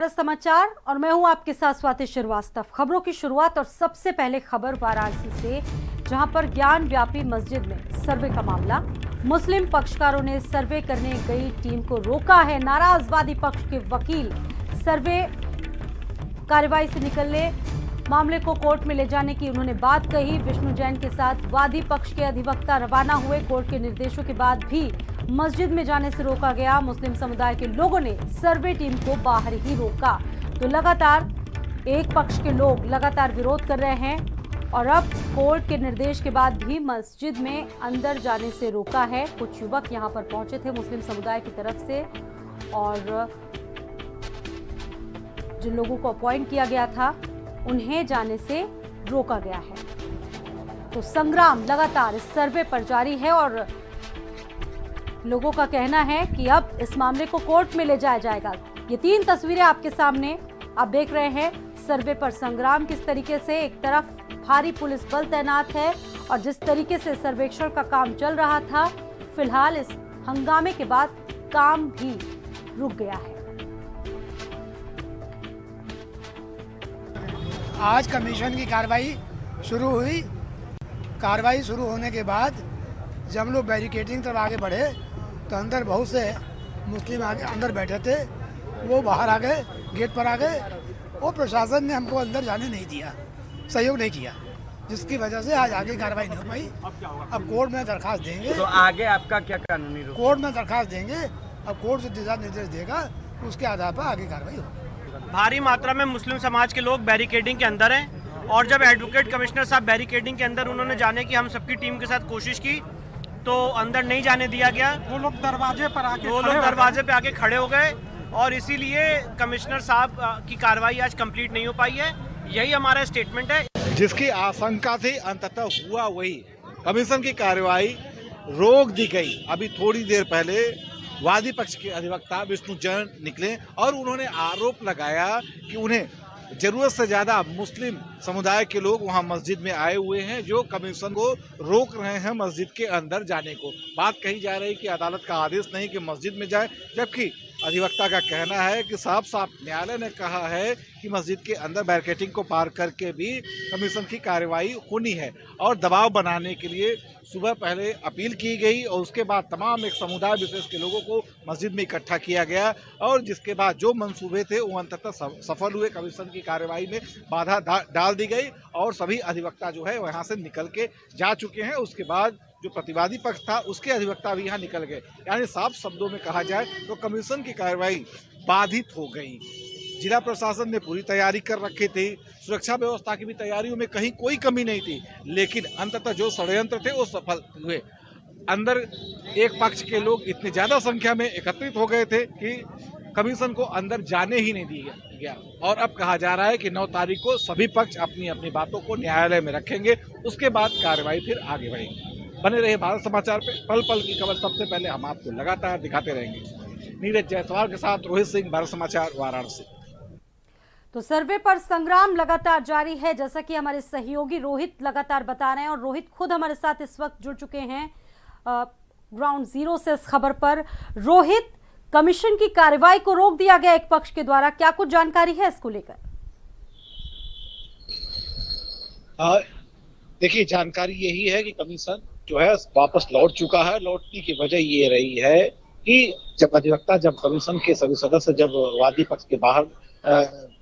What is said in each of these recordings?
समाचार और मैं हूं आपके साथ स्वाति श्रीवास्तव। खबरों की शुरुआत और सबसे पहले खबर वाराणसी से, जहां पर ज्ञान व्यापी मस्जिद में सर्वे का मामला। मुस्लिम पक्षकारों ने सर्वे करने गई टीम को रोका है। नाराज वादी पक्ष के वकील सर्वे कार्रवाई से निकलने, मामले को कोर्ट में ले जाने की उन्होंने बात कही। विष्णु जैन के साथ वादी पक्ष के अधिवक्ता रवाना हुए। कोर्ट के निर्देशों के बाद भी मस्जिद में जाने से रोका गया। मुस्लिम समुदाय के लोगों ने सर्वे टीम को बाहर ही रोका। तो लगातार एक पक्ष के लोग लगातार विरोध कर रहे हैं और अब कोर्ट के निर्देश के बाद भी मस्जिद में अंदर जाने से रोका है। कुछ युवक यहां पर पहुंचे थे मुस्लिम समुदाय की तरफ से, और जिन लोगों को अपॉइंट किया गया था उन्हें जाने से रोका गया है। तो संग्राम लगातार इस सर्वे पर जारी है और लोगों का कहना है कि अब इस मामले को कोर्ट में ले जाया जाएगा। ये 3 तस्वीरें आपके सामने आप देख रहे हैं। सर्वे पर संग्राम किस तरीके से, एक तरफ भारी पुलिस बल तैनात है और जिस तरीके से सर्वेक्षण का काम चल रहा था, फिलहाल इस हंगामे के बाद काम भी रुक गया है। आज कमीशन की कार्रवाई शुरू हुई। कार्रवाई शुरू होने के बाद जब हम लोग बैरिकेडिंग तरफ आगे बढ़े तो अंदर बहुत से मुस्लिम आगे अंदर बैठे थे, वो बाहर आ गए, गेट पर आ गए और प्रशासन ने हमको अंदर जाने नहीं दिया, सहयोग नहीं किया, जिसकी वजह से आज आगे कार्रवाई नहीं हो पाई। अब कोर्ट में दरखास्त देंगे। तो आगे आपका क्या कानूनी रूप? कोर्ट में दरखास्त देंगे। अब कोर्ट जो दिशा निर्देश देगा उसके आधार पर आगे कार्रवाई होगी। भारी मात्रा में मुस्लिम समाज के लोग बैरिकेडिंग के अंदर हैं और जब एडवोकेट कमिश्नर साहब बैरिकेडिंग के अंदर उन्होंने जाने की हम सबकी टीम के साथ कोशिश की तो अंदर नहीं जाने दिया गया। वो लोग दरवाजे पे आके खड़े हो गए और इसीलिए कमिश्नर साहब की कार्रवाई आज कंप्लीट नहीं हो पाई है। यही हमारा स्टेटमेंट है। जिसकी आशंका थी अंततः हुआ वही। कमीशन की कार्रवाई रोक दी गई। अभी थोड़ी देर पहले वादी पक्ष के अधिवक्ता विष्णु जैन निकले और उन्होंने आरोप लगाया कि उन्हें जरूरत से ज्यादा मुस्लिम समुदाय के लोग वहां मस्जिद में आए हुए हैं, जो कमीशन को रोक रहे हैं मस्जिद के अंदर जाने को। बात कही जा रही कि अदालत का आदेश नहीं कि मस्जिद में जाए, जबकि अधिवक्ता का कहना है कि साफ साफ न्यायालय ने कहा है कि मस्जिद के अंदर बैरिकेडिंग को पार करके भी कमीशन की कार्रवाई होनी है। और दबाव बनाने के लिए सुबह पहले अपील की गई और उसके बाद तमाम एक समुदाय विशेष के लोगों को मस्जिद में इकट्ठा किया गया और जिसके बाद जो मंसूबे थे वो अंततः सफल हुए। कमीशन की कार्रवाई में बाधा डाल दी गई और सभी अधिवक्ता जो है वहाँ से निकल के जा चुके हैं। उसके बाद जो प्रतिवादी पक्ष था उसके अधिवक्ता भी यहाँ निकल गए। यानी साफ शब्दों में कहा जाए तो कमीशन की कार्रवाई बाधित हो गई। जिला प्रशासन ने पूरी तैयारी कर रखी थी, सुरक्षा व्यवस्था की भी तैयारियों में कहीं कोई कमी नहीं थी, लेकिन अंततः जो षड्यंत्र थे वो सफल हुए। अंदर एक पक्ष के लोग इतने ज्यादा संख्या में एकत्रित हो गए थे कि कमीशन को अंदर जाने ही नहीं दिया गया। और अब कहा जा रहा है कि 9 तारीख को सभी पक्ष अपनी अपनी बातों को न्यायालय में रखेंगे, उसके बाद कार्रवाई फिर आगे बढ़ेगी। बने रहे भारत समाचार पे, पल पल की खबर सबसे पहले हम आपको लगातार दिखाते रहेंगे। नीरज जायसवाल के साथ रोहित सिंह, भारत समाचार, वाराणसी। तो सर्वे पर संग्राम लगातार जारी है, जैसा कि हमारे सहयोगी रोहित लगातार बता रहे हैं और रोहित खुद हमारे साथ इस वक्त जुड़ चुके हैं ग्राउंड जीरो से इस खबर पर। रोहित, कमीशन की कार्रवाई को रोक दिया गया एक पक्ष के द्वारा, क्या कुछ जानकारी है इसको लेकर? देखिए, जानकारी यही है कि कमीशन जो है वापस लौट चुका है। लौटने की वजह ये रही है कि जब अधिवक्ता, जब कमीशन के सभी सदस्य जब वादी पक्ष के बाहर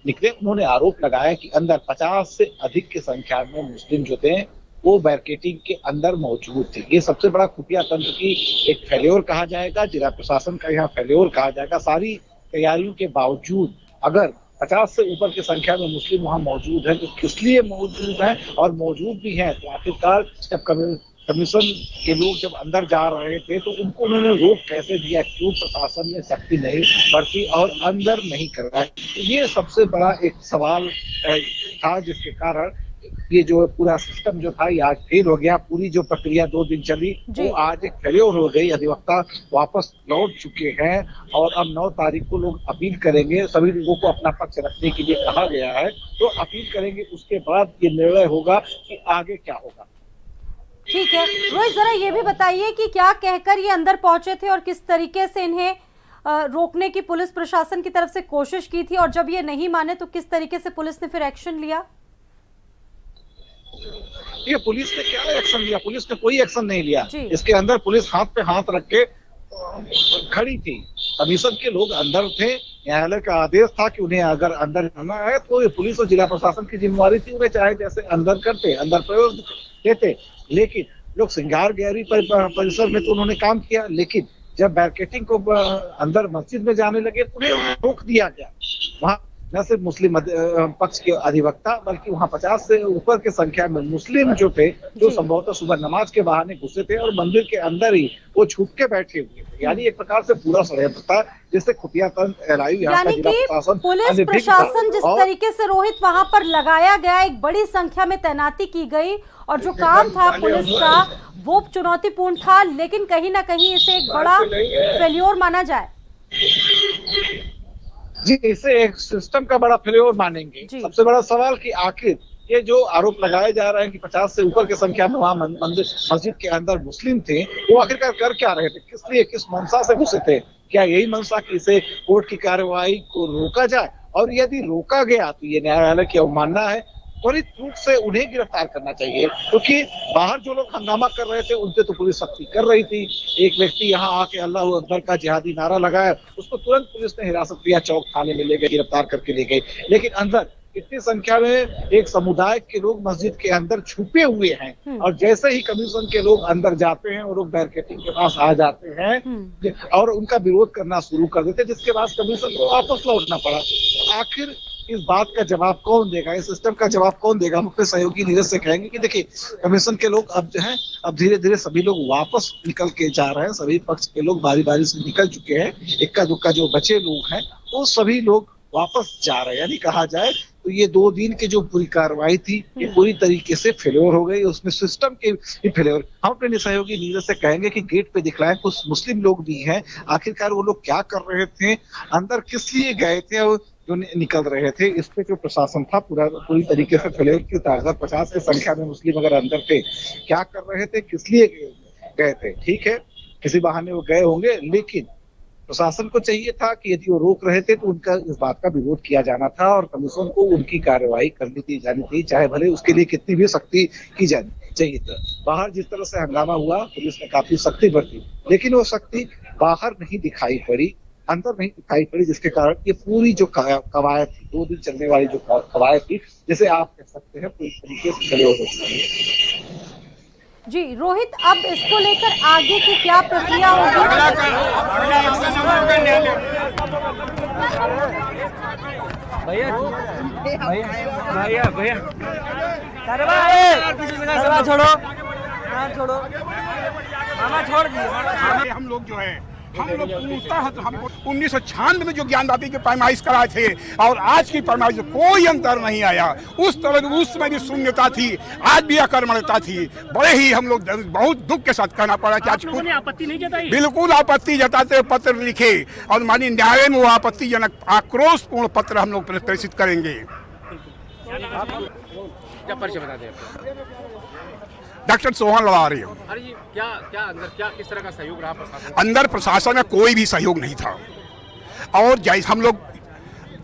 निकले, उन्होंने आरोप लगाया कि अंदर 50 से अधिक की संख्या में मुस्लिम जो थे वो बैरिकेडिंग के अंदर मौजूद थे। ये सबसे बड़ा खुफिया तंत्र की एक फेल्योर कहा जाएगा, जिला प्रशासन का यहाँ फेल्योर कहा जाएगा। सारी तैयारियों के बावजूद अगर 50 से ऊपर की संख्या में मुस्लिम वहाँ मौजूद है, तो किस लिए मौजूद है और मौजूद भी है, तो आखिरकार जब कमीशन के लोग जब अंदर जा रहे थे तो उनको उन्होंने रोक कैसे दिया? क्यों प्रशासन ने सख्ती नहीं बरती और अंदर नहीं कर रहा है? ये सबसे बड़ा एक सवाल था, जिसके कारण ये जो पूरा सिस्टम जो था ये आज फेल हो गया। पूरी जो प्रक्रिया 2 दिन चली वो आज एक फेल्योर हो गई। अधिवक्ता वापस लौट चुके हैं और अब 9 तारीख को लोग अपील करेंगे। सभी लोगों को अपना पक्ष रखने के लिए कहा गया है, तो अपील करेंगे, उसके बाद ये निर्णय होगा कि आगे क्या होगा। ठीक है रोहित, जरा ये भी बताइए कि क्या कहकर ये अंदर पहुंचे थे और किस तरीके से इन्हें रोकने की पुलिस प्रशासन की तरफ से कोशिश की थी, और जब ये नहीं माने तो किस तरीके से पुलिस ने फिर एक्शन लिया? ये पुलिस ने क्या एक्शन लिया? पुलिस ने कोई एक्शन नहीं लिया। जी। इसके अंदर पुलिस हाथ पे हाथ रख के खड़ी थी। कमीशन के लोग अंदर थे, न्यायालय का आदेश था कि उन्हें अगर अंदर जाना है तो ये पुलिस और जिला प्रशासन की जिम्मेवारी थी, उन्हें चाहे जैसे अंदर करते, अंदर प्रवेश देते। लेकिन लोग श्रृंगार गैलरी परिसर में तो उन्होंने काम किया, लेकिन जब बैरिकेडिंग को अंदर मस्जिद में जाने लगे तो उन्हें रोक दिया गया। वहां न सिर्फ मुस्लिम पक्ष के अधिवक्ता बल्कि वहां 50 से ऊपर की संख्या में मुस्लिम जो थे, जो संभवतः सुबह नमाज के बहाने घुसे थे और मंदिर के अंदर ही वो छुप के बैठे हुए थे। यानी एक प्रकार से पूरा षड्यंत्र था, जिससे खुफिया तंत्र एलआईयू यहाँ का यानी जिला कि प्रशासन पुलिस प्रशासन जिस तरीके से रोहित वहां पर लगाया गया, एक बड़ी संख्या में तैनाती की गई, और जो काम था पुलिस का वो चुनौतीपूर्ण था, लेकिन कहीं ना कहीं इसे एक बड़ा फेल्योर माना जाए। जी, इसे एक सिस्टम का बड़ा फेल्योर मानेंगे। सबसे बड़ा सवाल कि आखिर ये जो आरोप लगाए जा रहे हैं कि 50 से ऊपर की संख्या में वहां मस्जिद के अंदर मुस्लिम थे, वो आखिरकार कर क्या रहे थे, किस लिए, किस मंशा से घुसे थे? क्या यही मंशा कि इसे कोर्ट की कार्रवाई को रोका जाए? और यदि रोका गया तो ये न्यायालय की अवमानना है। त्वरित रूप से उन्हें गिरफ्तार करना चाहिए, क्योंकि बाहर जो लोग हंगामा कर रहे थे उनसे तो पुलिस सख्ती कर रही थी। एक व्यक्ति यहाँ आके अल्लाह अकबर का जिहादी नारा लगाया, उसको तुरंत पुलिस ने हिरासत लिया, चौक थाने में ले गए, गिरफ्तार करके ले गए। लेकिन अंदर इतनी संख्या में एक समुदाय के लोग मस्जिद के अंदर छुपे हुए हैं, और जैसे ही कमीशन के लोग अंदर जाते हैं, वो लोग बैरिकेडिंग के पास आ जाते हैं और उनका विरोध करना शुरू कर देते, जिसके बाद कमीशन को वापस लौटना पड़ा। आखिर इस बात का जवाब कौन देगा, इस सिस्टम का जवाब कौन देगा? हम अपने सहयोगी नीरज से कहेंगे कि देखिए, कमीशन के लोग अब जो है, अब धीरे धीरे सभी लोग वापस निकल के जा रहे हैं। सभी पक्ष के लोग बारी बारी से निकल चुके हैं, इक्का दुक्का जो बचे लोग हैं वो सभी लोग वापस जा रहे हैं। यानी कहा जाए तो ये 2 दिन की जो पूरी कार्रवाई थी, ये पूरी तरीके से फेल्योर हो गई, उसमें सिस्टम के फेल्योर। हम अपने सहयोगी नीरज से कहेंगे कि गेट पे दिखलाएं, कुछ मुस्लिम लोग भी हैं, आखिरकार वो लोग क्या कर रहे थे, अंदर किस लिए गए थे और जो निकल रहे थे, इस पे जो प्रशासन था पूरी तरीके से फेल्योर की। अगर 50 की संख्या में मुस्लिम अगर अंदर थे, क्या कर रहे थे, किस लिए गए थे? ठीक है, किसी बहाने वो गए होंगे, लेकिन प्रशासन को चाहिए था कि यदि वो रोक रहे थे तो उनका इस बात का विरोध किया जाना था, और कमीशन को उनकी कार्रवाई करनी दी जानी थी, चाहे भले उसके लिए कितनी भी सख्ती की जानी चाहिए थी। बाहर जिस तरह से हंगामा हुआ, पुलिस ने काफी सख्ती बरती, लेकिन वो सख्ती बाहर नहीं दिखाई पड़ी, अंदर नहीं दिखाई पड़ी, जिसके कारण ये पूरी जो कवायद थी, 2 दिन चलने वाली जो कवायद थी, जिसे आप कह सकते हैं पूरी तरीके से फेल्योर हो चुकी है। जी रोहित, अब इसको लेकर आगे की क्या प्रक्रिया होगी? भैया छोड़ो, मामा छोड़ दिए। हम लोग जो है, हम लोग हमको 1996 में जो ज्ञानवापी की पैमाइश कराए थे और आज की पैमाइश कोई अंतर नहीं आया। उस तरह उस समय भी शून्यता थी, आज भी अकर्मण्यता थी। बड़े ही हम लोग बहुत दुख के साथ कहना पड़ा कि आज आपत्ति नहीं जताई। बिल्कुल आपत्ति जताते पत्र लिखे, और माननीय न्यायालय में वो आपत्तिजनक आक्रोशपूर्ण पत्र हम लोग प्रेषित करेंगे। परिचय बता दें। डॉक्टर सोहन लड़ा रही हूँ। अरे जी, क्या अंदर क्या किस तरह का सहयोग रहा प्रशासन? अंदर प्रशासन में कोई भी सहयोग नहीं था, और जैसे हम लोग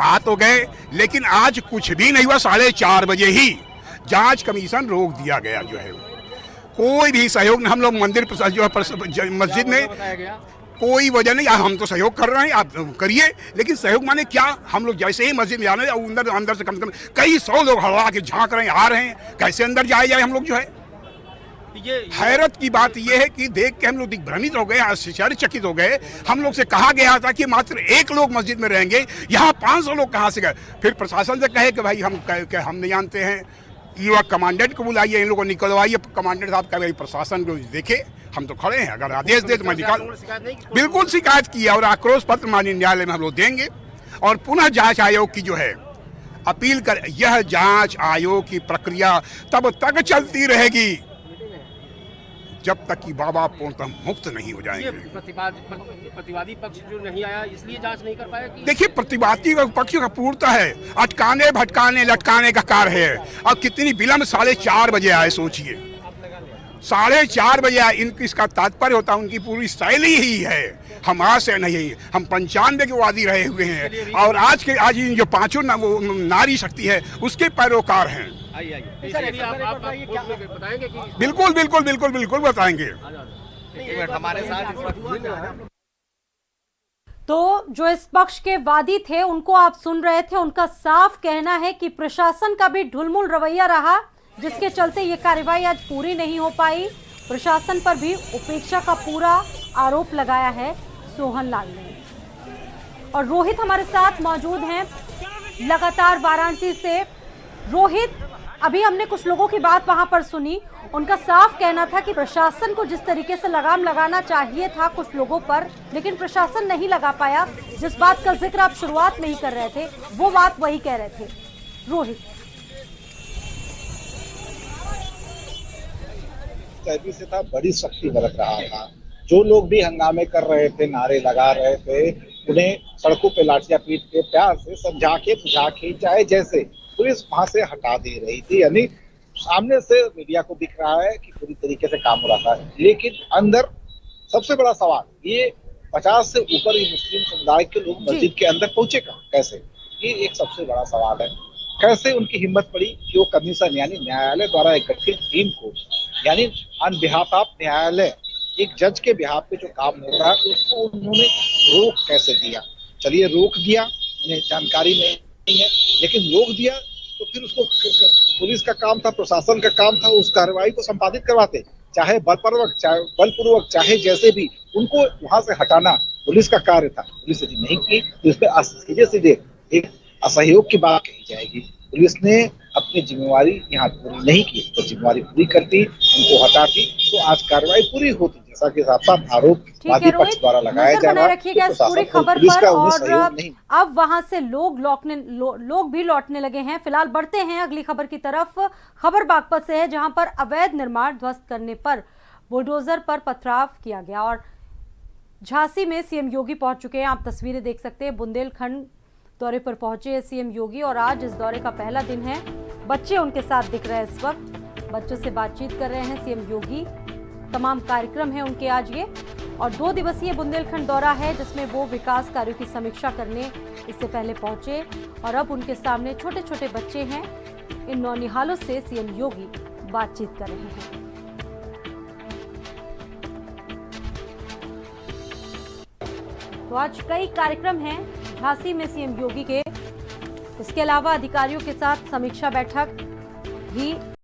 आ तो गए, लेकिन आज कुछ भी नहीं हुआ। 4:30 बजे ही जांच कमीशन रोक दिया गया, जो है कोई भी सहयोग नहीं। हम लोग मंदिर जो है मस्जिद में कोई वजह नहीं, हम तो सहयोग कर रहे हैं, आप करिए, लेकिन सहयोग माने क्या? हम लोग जैसे ही मस्जिद में जाने, अंदर से कम कई 100 लोग हड़बड़ा के झांक रहे हैं, आ रहे हैं, कैसे अंदर जाए हम लोग जो है। हैरत की बात यह है कि देख के हम लोग दिग्भ्रमित हो गए, आश्चर्यचकित हो गए। हम लोग से कहा गया था कि मात्र 1 लोग मस्जिद में रहेंगे, यहाँ 500 लोग कहाँ से गए? फिर प्रशासन से कहे कि भाई हम नहीं जानते हैं, युवा कमांडेंट को बुलाइए, इन लोगों को निकलवाइए। कमांडेंट साहब कहे भाई प्रशासन को देखे, हम तो खड़े हैं, अगर आदेश दे तो मैं निकाल। बिल्कुल शिकायत किया, और आक्रोश पत्र माननीय न्यायालय में हम लोग देंगे, और पुनः जांच आयोग की जो है अपील कर। यह जांच आयोग की प्रक्रिया तब तक चलती रहेगी जब तक कि बाबा पूर्णतः मुक्त नहीं हो जाएंगे। प्रतिवादी पक्ष जो नहीं आया, इसलिए जांच नहीं कर पाया कि... देखिए, प्रतिवादी पक्ष का पूर्णतः है अटकाने भटकाने लटकाने का कार्य है। अब कितनी विलम्ब 4:30 बजे आए, सोचिए 4:30 बजे इसका तात्पर्य होता है, उनकी पूरी शैली ही है, हम आज से नहीं, हम 95 के वादी रहे हुए हैं और आज इन जो पांचों वो नारी शक्ति है उसके पैरोकार हैं। आइए सर, आप बताएंगे कि बिल्कुल बिल्कुल बिल्कुल बिल्कुल बताएंगे। हमारे साथ तो जो इस पक्ष के वादी थे उनको आप सुन रहे थे, उनका साफ कहना है कि प्रशासन का भी ढुलमुल रवैया रहा, जिसके चलते ये कार्रवाई आज पूरी नहीं हो पाई। प्रशासन पर भी उपेक्षा का पूरा आरोप लगाया है सोहन लाल ने। और रोहित हमारे साथ मौजूद हैं लगातार वाराणसी से। रोहित, अभी हमने कुछ लोगों की बात वहां पर सुनी, उनका साफ कहना था कि प्रशासन को जिस तरीके से लगाम लगाना चाहिए था कुछ लोगों पर, लेकिन प्रशासन नहीं लगा पाया। जिस बात का जिक्र आप शुरुआत में ही कर रहे थे वो बात वही कह रहे थे। रोहित, से था, बड़ी शक्ति बरत रहा था। जो लोग भी हंगामे कर रहे थे, नारे लगा रहे थे, उन्हें सड़कों पे लाठियां पीट के प्यार से समझा के बुझा के चाहे जैसे पुलिस वहां से हटा दे रही थी। यानी सामने से मीडिया को दिख रहा है कि पूरी तरीके से काम हो रहा था, लेकिन अंदर सबसे बड़ा सवाल ये 50 से ऊपर ही मुस्लिम समुदाय के लोग मस्जिद के अंदर पहुंचे कैसे, ये एक सबसे बड़ा सवाल है। कैसे उनकी हिम्मत पड़ी कि वो कमीशन यानी न्यायालय द्वारा एक गठित टीम को, यानी ऑन बिहाफ ऑफ न्यायालय, एक जज के बिहाफ पे जो काम हो रहा है उसको उन्होंने रोक कैसे दिया। चलिए रोक दिया, उन्हें जानकारी नहीं है, लेकिन रोक दिया तो फिर उसको पुलिस का काम था, प्रशासन का काम था उस कार्रवाई को संपादित करवाते, चाहे बलपूर्वक चाहे बलपूर्वक चाहे जैसे भी, उनको वहां से हटाना पुलिस का कार्य था। पुलिस यदि नहीं की तो इस पर सीधे सीधे एक असहयोग की बात कही जाएगी। पुलिस ने अपनी जिम्मेवारी यहाँ पूरी नहीं की, तो जिम्मेवारी पूरी करती, उनको हटाती तो आज कार्रवाई पूरी होती, जैसा कि साफ साफ आरोप वादी पक्ष द्वारा लगाया जा रहा है। रखिएगा इस पूरी खबर पर। और अब वहां से लोग भी लौटने लगे हैं। फिलहाल बढ़ते हैं अगली खबर की तरफ। खबर बागपत से है, जहां पर अवैध निर्माण ध्वस्त करने पर बुलडोजर पर पथराव किया गया। और झांसी में सीएम योगी पहुंच चुके हैं, आप तस्वीरें देख सकते हैं। बुंदेलखंड दौरे पर पहुंचे हैं सीएम योगी और आज इस दौरे का पहला दिन है। बच्चे उनके साथ दिख रहे हैं इस वक्त, बच्चों से बातचीत कर रहे हैं सीएम योगी। तमाम कार्यक्रम है उनके आज ये, और 2 दिवसीय बुंदेलखंड दौरा है जिसमें वो विकास कार्यों की समीक्षा करने इससे पहले पहुंचे। और अब उनके सामने छोटे छोटे बच्चे हैं। इन नौनिहालों से सीएम योगी बातचीत कर रहे हैं। तो आज कई कार्यक्रम हैं झांसी में सीएम योगी के। इसके अलावा अधिकारियों के साथ समीक्षा बैठक भी